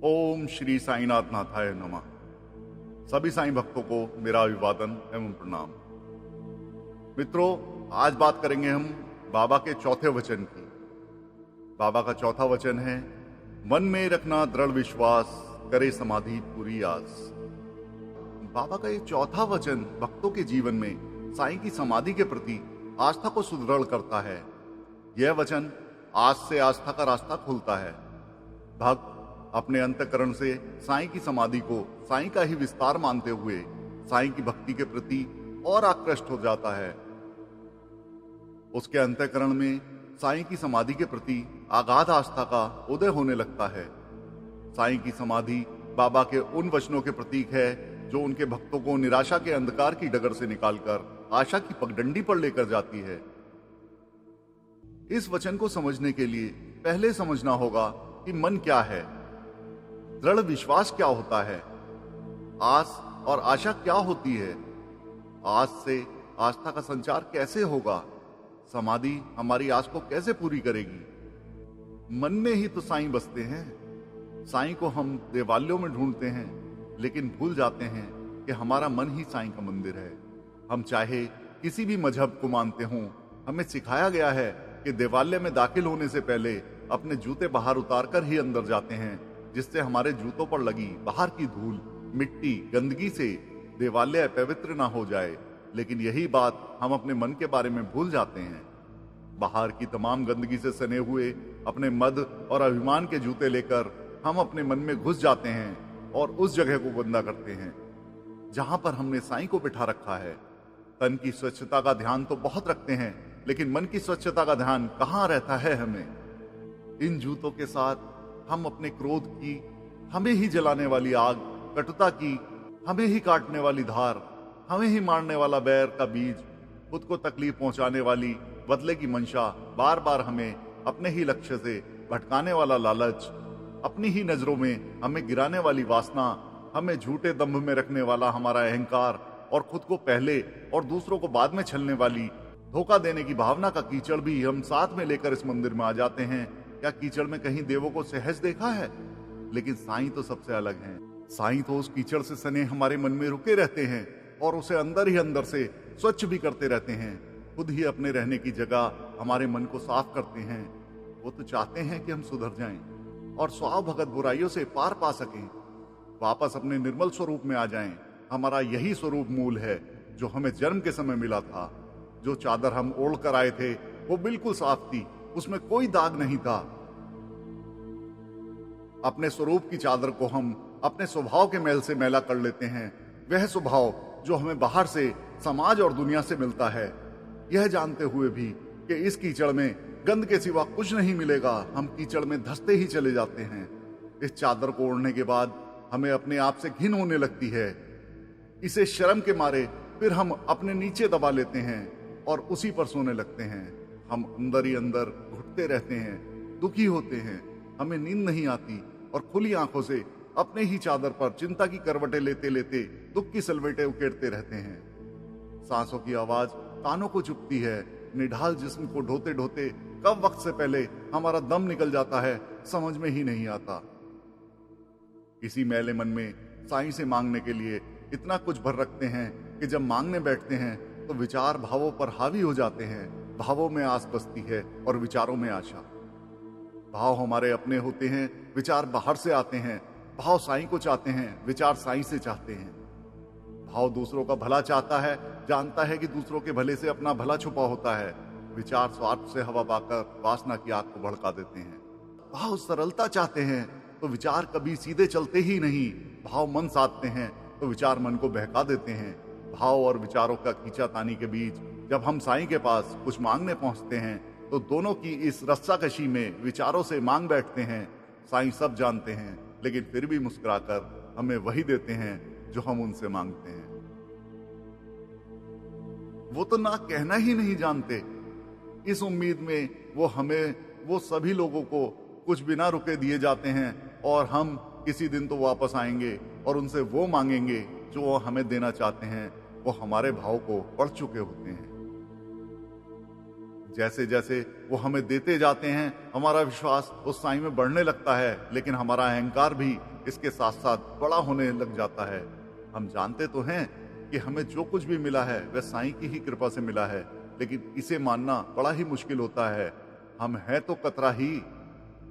ओम श्री साईनाथ नाथाय नमः। सभी साईं भक्तों को मेरा अभिवादन एवं प्रणाम। मित्रों, आज बात करेंगे हम बाबा के चौथे वचन की। बाबा का चौथा वचन है, मन में रखना दृढ़ विश्वास, करे समाधि पूरी आस। बाबा का ये चौथा वचन भक्तों के जीवन में साईं की समाधि के प्रति आस्था को सुदृढ़ करता है। यह वचन आज से आस्था का रास्ता खोलता है। भक्त अपने अंतःकरण से साईं की समाधि को साईं का ही विस्तार मानते हुए साईं की भक्ति के प्रति और आकृष्ट हो जाता है। उसके अंतःकरण में साईं की समाधि के प्रति अगाध आस्था का उदय होने लगता है। साईं की समाधि बाबा के उन वचनों के प्रतीक है जो उनके भक्तों को निराशा के अंधकार की डगर से निकालकर आशा की पगडंडी पर लेकर जाती है। इस वचन को समझने के लिए पहले समझना होगा कि मन क्या है, दृढ़ विश्वास क्या होता है, आस और आशा क्या होती है, आस से आस्था का संचार कैसे होगा, समाधि हमारी आस को कैसे पूरी करेगी। मन में ही तो साईं बसते हैं। साईं को हम देवालयों में ढूंढते हैं, लेकिन भूल जाते हैं कि हमारा मन ही साईं का मंदिर है। हम चाहे किसी भी मजहब को मानते हों, हमें सिखाया गया है कि देवालय में दाखिल होने से पहले अपने जूते बाहर उतारकर ही अंदर जाते हैं, जिससे हमारे जूतों पर लगी बाहर की धूल, मिट्टी, गंदगी से देवालय पवित्र ना हो जाए। लेकिन यही बात हम अपने मन के बारे में भूल जाते हैं। बाहर की तमाम गंदगी से सने हुए अपने मद और अभिमान के जूते लेकर हम अपने मन में घुस जाते हैं और उस जगह को गंदा करते हैं जहां पर हमने साईं को बिठा रखा है। तन की स्वच्छता का ध्यान तो बहुत रखते हैं, लेकिन मन की स्वच्छता का ध्यान कहां रहता है हमें। इन जूतों के साथ हम अपने क्रोध की, हमें ही जलाने वाली आग, कटुता की, हमें ही काटने वाली धार, हमें ही मारने वाला बैर का बीज, खुद को तकलीफ पहुंचाने वाली बदले की मंशा, बार बार हमें अपने ही लक्ष्य से भटकाने वाला लालच, अपनी ही नजरों में हमें गिराने वाली वासना, हमें झूठे दंभ में रखने वाला हमारा अहंकार और खुद को पहले और दूसरों को बाद में छलने वाली धोखा देने की भावना का कीचड़ भी हम साथ में लेकर इस मंदिर में आ जाते हैं। क्या कीचड़ में कहीं देवों को सहज देखा है? लेकिन साईं तो सबसे अलग हैं। साईं तो उस कीचड़ से सने हमारे मन में रुके रहते हैं और उसे अंदर ही अंदर से स्वच्छ भी करते रहते हैं। खुद ही अपने रहने की जगह हमारे मन को साफ करते हैं। वो तो चाहते हैं कि हम सुधर जाएं और स्वाव भगत बुराइयों से पार पा सकें, वापस अपने निर्मल स्वरूप में आ जाएं। हमारा यही स्वरूप मूल है जो हमें जन्म के समय मिला था। जो चादर हम ओढ़ कर आए थे वो बिल्कुल साफ थी, उसमें कोई दाग नहीं था। अपने स्वरूप की चादर को हम अपने स्वभाव के मैल से मैला कर लेते हैं। वह स्वभाव जो हमें बाहर से, समाज और दुनिया से मिलता है, यह जानते हुए भी कि इस कीचड़ में गंद के सिवा कुछ नहीं मिलेगा, हम कीचड़ में धंसते ही चले जाते हैं। इस चादर को ओढ़ने के बाद हमें अपने आप से घिन होने लगती है। इसे शर्म के मारे फिर हम अपने नीचे दबा लेते हैं और उसी पर सोने लगते हैं। हम अंदर ही अंदर घुटते रहते हैं, दुखी होते हैं, हमें नींद नहीं आती और खुली आंखों से अपने ही चादर पर चिंता की करवटें लेते लेते दुख की सलवेटें उकेरते रहते हैं। सांसों की आवाज कानों को चुभती है। निढाल जिस्म को ढोते ढोते कब वक्त से पहले हमारा दम निकल जाता है, समझ में ही नहीं आता। इसी मैले मन में साईं से मांगने के लिए इतना कुछ भर रखते हैं कि जब मांगने बैठते हैं तो विचार भावों पर हावी हो जाते हैं। भावों में आस बसती है और विचारों में आशा। भाव हमारे अपने होते हैं, विचार बाहर से आते हैं। भाव साईं को चाहते हैं, विचार साईं से चाहते हैं। भाव दूसरों का भला चाहता है, जानता है कि दूसरों के भले से अपना भला छुपा होता है। विचार स्वार्थ से हवा पाकर वासना की आग को भड़का देते हैं। भाव सरलता चाहते हैं तो विचार कभी सीधे चलते ही नहीं। भाव मन साधते हैं तो विचार मन को बहका देते हैं। भाव और विचारों का खींचातानी के बीच जब हम साईं के पास कुछ मांगने पहुंचते हैं तो दोनों की इस रस्साकशी में विचारों से मांग बैठते हैं। साईं सब जानते हैं, लेकिन फिर भी मुस्कुराकर हमें वही देते हैं जो हम उनसे मांगते हैं। वो तो ना कहना ही नहीं जानते। इस उम्मीद में वो सभी लोगों को कुछ बिना रुके दिए जाते हैं और हम किसी दिन तो वापस आएंगे और उनसे वो मांगेंगे जो वो हमें देना चाहते हैं। वो हमारे भाव को पढ़ चुके होते हैं। जैसे जैसे वो हमें देते जाते हैं, हमारा विश्वास उस साईं में बढ़ने लगता है, लेकिन हमारा अहंकार भी इसके साथ साथ बड़ा होने लग जाता है। हम जानते तो हैं कि हमें जो कुछ भी मिला है वह साईं की ही कृपा से मिला है, लेकिन इसे मानना बड़ा ही मुश्किल होता है। हम हैं तो कतरा ही,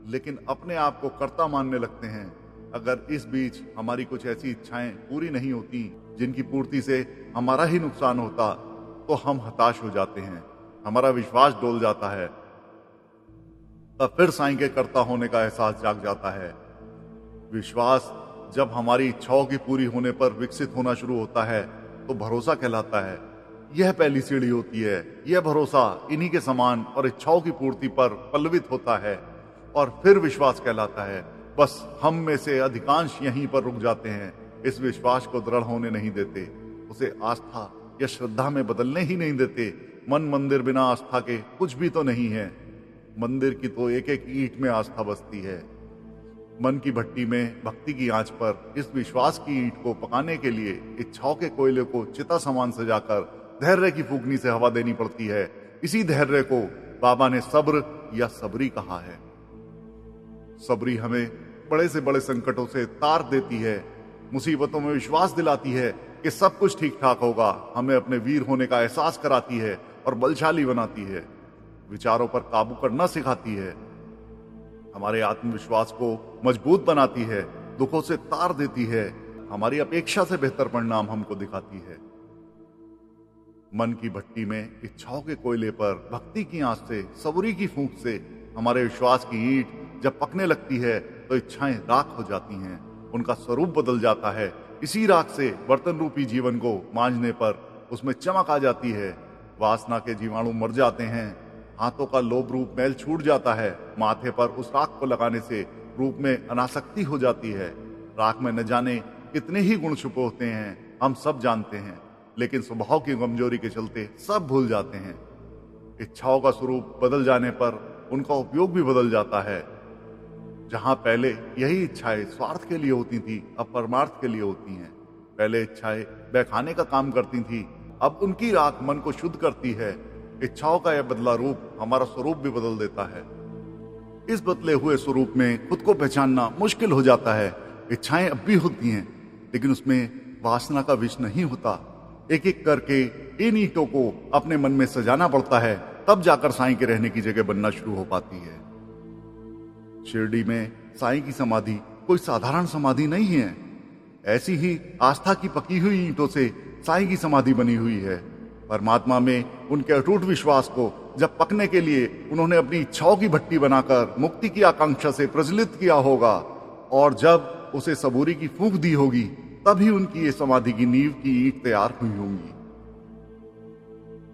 लेकिन अपने आप को कर्ता मानने लगते हैं। अगर इस बीच हमारी कुछ ऐसी इच्छाएं पूरी नहीं होती जिनकी पूर्ति से हमारा ही नुकसान होता, तो हम हताश हो जाते हैं, हमारा विश्वास डोल जाता है। तब फिर साईं के कर्ता होने का एहसास जाग जाता है। विश्वास जब हमारी इच्छाओं की पूरी होने पर विकसित होना शुरू होता है तो भरोसा कहलाता है। यह पहली सीढ़ी होती है। यह भरोसा इन्हीं के समान और इच्छाओं की पूर्ति पर पल्लवित होता है और फिर विश्वास कहलाता है। बस हम में से अधिकांश यहीं पर रुक जाते हैं, इस विश्वास को दृढ़ होने नहीं देते, उसे आस्था या श्रद्धा में बदलने ही नहीं देते। मन मंदिर बिना आस्था के कुछ भी तो नहीं है। मंदिर की तो एक एक ईंट में आस्था बसती है। मन की भट्टी में भक्ति की आंच पर इस विश्वास की ईंट को पकाने के लिए इच्छाओं के कोयले को चिता समान सजाकर धैर्य की फूकनी से हवा देनी पड़ती है। इसी धैर्य को बाबा ने सब्र या सबरी कहा है। सबरी हमें बड़े से बड़े संकटों से तार देती है, मुसीबतों में विश्वास दिलाती है कि सब कुछ ठीक ठाक होगा, हमें अपने वीर होने का एहसास कराती है और बलशाली बनाती है, विचारों पर काबू करना सिखाती है, हमारे आत्मविश्वास को मजबूत बनाती है, दुखों से तार देती है, हमारी अपेक्षा से बेहतर परिणाम हमको दिखाती है। मन की भट्टी में इच्छाओं के कोयले पर भक्ति की आंच से, सबूरी की फूंक से हमारे विश्वास की ईंट जब पकने लगती है तो इच्छाएं राख हो जाती हैं, उनका स्वरूप बदल जाता है। इसी राख से बर्तन रूपी जीवन को मांझने पर उसमें चमक आ जाती है। वासना के जीवाणु मर जाते हैं, हाथों का लोभ रूप मैल छूट जाता है, माथे पर उस राख को लगाने से रूप में अनासक्ति हो जाती है। राख में न जाने कितने ही गुण छुपे होते हैं, हम सब जानते हैं, लेकिन स्वभाव की कमजोरी के चलते सब भूल जाते हैं। इच्छाओं का स्वरूप बदल जाने पर उनका उपयोग भी बदल जाता है। जहां पहले यही इच्छाएं स्वार्थ के लिए होती थी, अब परमार्थ के लिए होती हैं। पहले इच्छाएं बहकाने का काम करती थी, अब उनकी राख मन को शुद्ध करती है। इच्छाओं का यह बदला रूप हमारा स्वरूप भी बदल देता है। इस बदले हुए स्वरूप में खुद को पहचानना मुश्किल हो जाता है। इच्छाएं अब भी होती हैं, लेकिन उसमें वासना का विष नहीं होता। एक एक करके इन ईंटों को अपने मन में सजाना पड़ता है, तब जाकर साईं के रहने की जगह बनना शुरू हो पाती है। शिरडी में साईं की समाधि कोई साधारण समाधि नहीं है। ऐसी ही आस्था की पकी हुई ईंटों से साईं की समाधि बनी हुई है। परमात्मा में उनके अटूट विश्वास को जब पकने के लिए उन्होंने अपनी इच्छाओं की भट्टी बनाकर मुक्ति की आकांक्षा से प्रज्वलित किया होगा, और जब उसे सबूरी की फूंक दी होगी, तभी उनकी ये समाधि की नींव की ईंट तैयार हुई होंगी।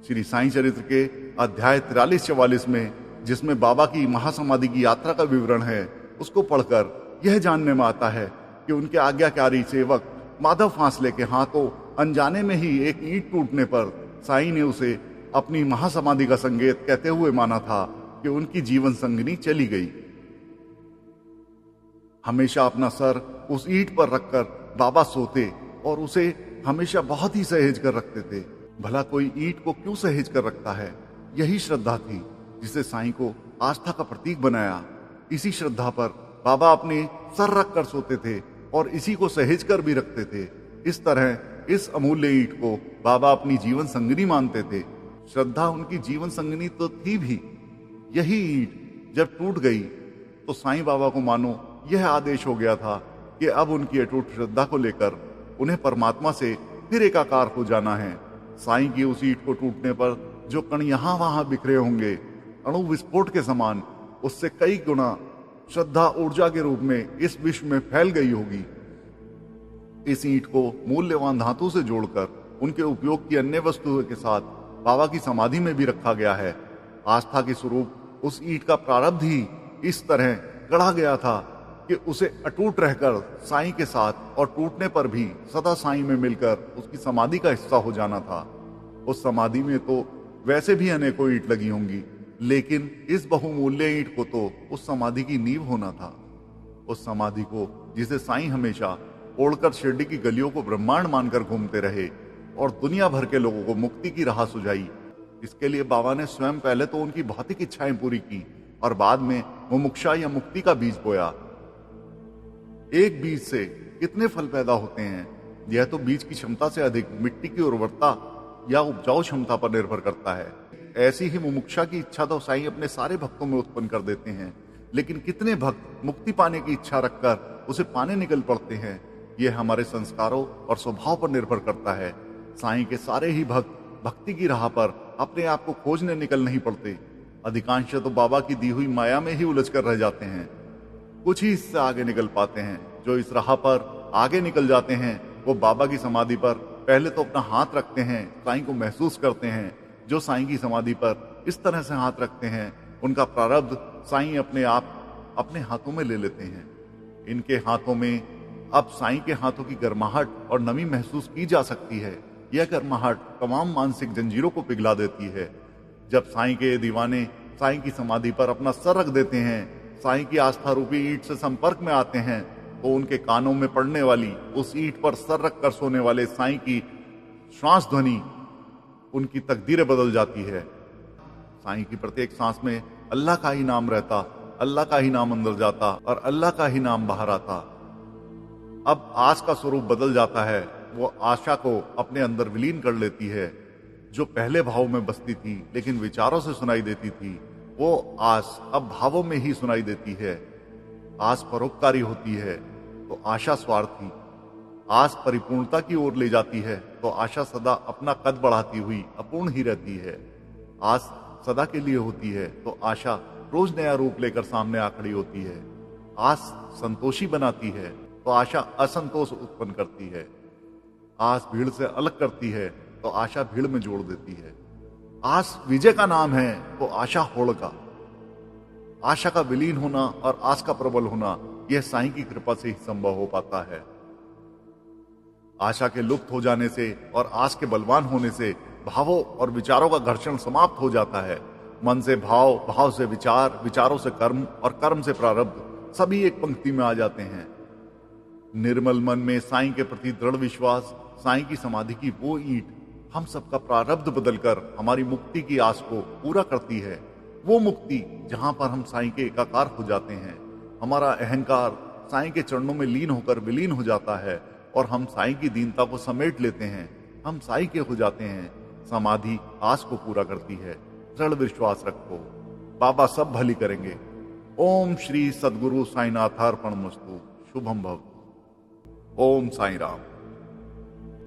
श्री साईं चरित्र के अध्याय 43-44 में, जिसमें बाबा की महासमाधि की यात्रा का विवरण है, उसको पढ़कर यह जानने में आता है कि उनके आज्ञाकारी सेवक माधव फांसले के हाथों अनजाने में ही एक ईंट टूटने पर साईं ने उसे अपनी महासमाधि का संकेत कहते हुए माना था कि उनकी जीवन संगिनी चली गई। हमेशा अपना सर उस ईंट पर रखकर बाबा सोते और उसे हमेशा बहुत ही सहेज कर रखते थे। भला कोई ईंट को क्यों सहेज कर रखता है? यही श्रद्धा थी जिसे साईं को आस्था का प्रतीक बनाया। इसी श्रद्धा पर बाबा अपने सर रख कर सोते थे और इसी को सहेज कर भी रखते थे। इस तरह इस अमूल्य ईंट को बाबा अपनी जीवन संगिनी मानते थे। श्रद्धा उनकी जीवन संगिनी तो थी भी। यही ईंट जब टूट गई तो साईं बाबा को मानो यह आदेश हो गया था कि अब उनकी अटूट श्रद्धा को लेकर उन्हें परमात्मा से फिर एकाकार हो जाना है। साईं की उस ईंट को टूटने पर जो कण यहां वहां बिखरे होंगे, अणु विस्फोट के समान, उससे कई गुना श्रद्धा ऊर्जा के रूप में इस विश्व में फैल गई होगी। इस ईंट को मूल्यवान धातु से जोड़कर उनके उपयोग की अन्य वस्तुओं के साथ बाबा की समाधि में भी रखा गया है। आस्था के स्वरूप उस ईंट का प्रारब्ध ही इस तरह गढ़ा गया था कि उसे अटूट रहकर साईं के साथ और टूटने पर भी सदा साईं में मिलकर उसकी समाधि का हिस्सा हो जाना था। उस समाधि में तो वैसे भी अनेकों ईंट लगी होंगी, लेकिन इस बहुमूल्य ईंट को तो उस समाधि की नींव होना था। उस समाधि को जिसे साईं हमेशा ओढ़कर शिरडी की गलियों को ब्रह्मांड मानकर घूमते रहे और दुनिया भर के लोगों को मुक्ति की राह सुझाई, इसके लिए बाबा ने स्वयं पहले तो उनकी भौतिक इच्छाएं पूरी की और बाद में मुमुक्षा या मुक्ति का बीज बोया। एक बीज से कितने फल पैदा होते हैं, यह तो बीज की क्षमता से अधिक मिट्टी की उर्वरता या उपजाऊ क्षमता पर निर्भर करता है। ऐसी ही मुमुक्षा की इच्छा तो साईं अपने सारे भक्तों में उत्पन्न कर देते हैं, लेकिन कितने भक्त मुक्ति पाने की इच्छा रखकर उसे पाने निकल पड़ते हैं, यह हमारे संस्कारों और स्वभाव पर निर्भर करता है। साईं के सारे ही भक्त भक्ति की राह पर अपने आप को खोजने निकल नहीं पड़ते। अधिकांश तो बाबा की दी हुई माया में ही उलझ कर रह जाते हैं। कुछ ही इससे आगे निकल पाते हैं। जो इस राह पर आगे निकल जाते हैं वो बाबा की समाधि पर पहले तो अपना हाथ रखते हैं, साईं को महसूस करते हैं। जो साईं की समाधि पर इस तरह से हाथ रखते हैं उनका प्रारब्ध साईं अपने आप अपने हाथों में ले लेते हैं। इनके हाथों में अब साईं के हाथों की गर्माहट और नमी महसूस की जा सकती है। यह गर्माहट तमाम मानसिक जंजीरों को पिघला देती है। जब साईं के दीवाने साईं की समाधि पर अपना सर रख देते हैं, साईं की आस्था रूपी ईंट से संपर्क में आते हैं, तो उनके कानों में पड़ने वाली उस ईंट पर सर रख कर सोने वाले साईं की श्वास ध्वनि उनकी तकदीरें बदल जाती है। साईं की प्रत्येक सांस में अल्लाह का ही नाम रहता, अल्लाह का ही नाम अंदर जाता और अल्लाह का ही नाम बाहर आता। अब आस का स्वरूप बदल जाता है। वो आशा को अपने अंदर विलीन कर लेती है। जो पहले भाव में बसती थी लेकिन विचारों से सुनाई देती थी, वो आस अब भावों में ही सुनाई देती है। आस परोपकारी होती है तो आशा स्वार्थी। आस परिपूर्णता की ओर ले जाती है तो आशा सदा अपना कद बढ़ाती हुई अपूर्ण ही रहती है। आस सदा के लिए होती है तो आशा रोज नया रूप लेकर सामने आ खड़ी होती है। आस संतोषी बनाती है तो आशा असंतोष उत्पन्न करती है। आस भीड़ से अलग करती है तो आशा भीड़ में जोड़ देती है। आस विजय का नाम है तो आशा होड़ का। आशा का विलीन होना और आस का प्रबल होना यह साईं की कृपा से ही संभव हो पाता है। आशा के लुप्त हो जाने से और आस के बलवान होने से भावों और विचारों का घर्षण समाप्त हो जाता है। मन से भाव, भाव से विचार, विचारों से कर्म और कर्म से प्रारब्ध सभी एक पंक्ति में आ जाते हैं। निर्मल मन में साईं के प्रति दृढ़ विश्वास साईं की समाधि की वो ईंट हम सबका प्रारब्ध बदलकर हमारी मुक्ति की आस को पूरा करती है। वो मुक्ति जहां पर हम साईं के एकाकार हो जाते हैं। हमारा अहंकार साईं के चरणों में लीन होकर विलीन हो जाता है और हम साईं की दीनता को समेट लेते हैं। हम साईं के हो जाते हैं। समाधि आस को पूरा करती है। दृढ़ विश्वास रखो, बाबा सब भली करेंगे। ओम श्री सद्गुरु साईनाथार्पणमस्तु। शुभम भवतु। ओम साईं राम।